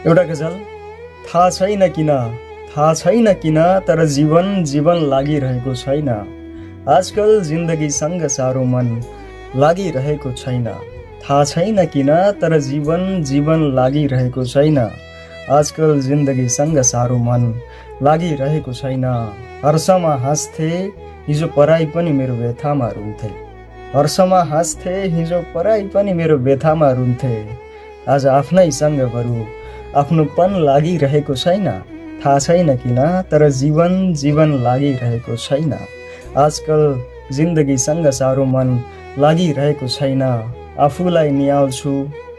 एउटा गजल। थाहा छैन किन तर जीवन लागिरहेको छैन। आजकल जिन्दगीसँग साह्रो मन लागिरहेको छैन। थाहा छैन किन तर जीवन लागिरहेको छैन। आजकल जिन्दगीसँग साह्रो मन लागिरहेको छैन। हर्षमा हाँस्थे हिजो पराई पनि मेरो व्यथामा रुन्थे। हर्षमा हाँस्थे हिजो पराई पनि मेरो व्यथामा रुन्थे। आज आफ्नैसँग बरु आफ्नोपन लागिरहेको छैन। थाहा छैन किन तर जीवन लागिरहेको छैन। आजकल जिन्दगीसँग साह्रो मन लागिरहेको छैन। आफूलाई निहाल्छु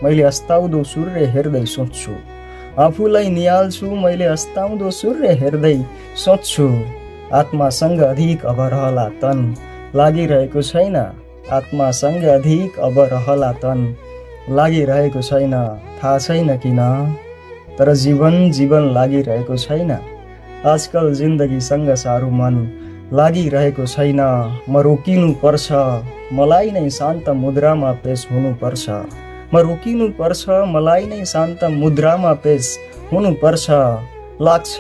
मैले अस्ताउँदो सूर्य हेर्दै सोच्छु। आफूलाई निहाल्छु मैले अस्ताउँदो सूर्य हेर्दै सोच्छु। आत्मासँग अधिक अब रहला तन लागिरहेको छैन। आत्मासँग अधिक अब रहला तन लागिरहेको छैन। थाहा छैन किन तर जीवन लागिरहेको छैन। आजकल जिन्दगीसँग साह्रो मन लागिरहेको छैन। म रोकिनु पर्छ मलाई नै शान्त मुद्रामा पेश हुनुपर्छ। म रोकिनु पर्छ मलाई नै शान्त मुद्रामा पेश हुनुपर्छ। लाग्छ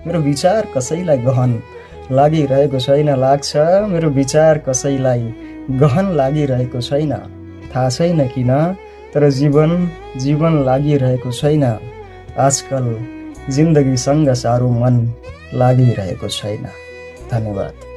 मेरो विचार कसैलाई गहन लागिरहेको छैन। लाग्छ मेरो विचार कसैलाई गहन लागिरहेको छैन। थाहा छैन किन तर जीवन लागिरहेको छैन। आजकल जिन्दगीसँग साह्रो मन लागिरहेको छैन। धन्यवाद।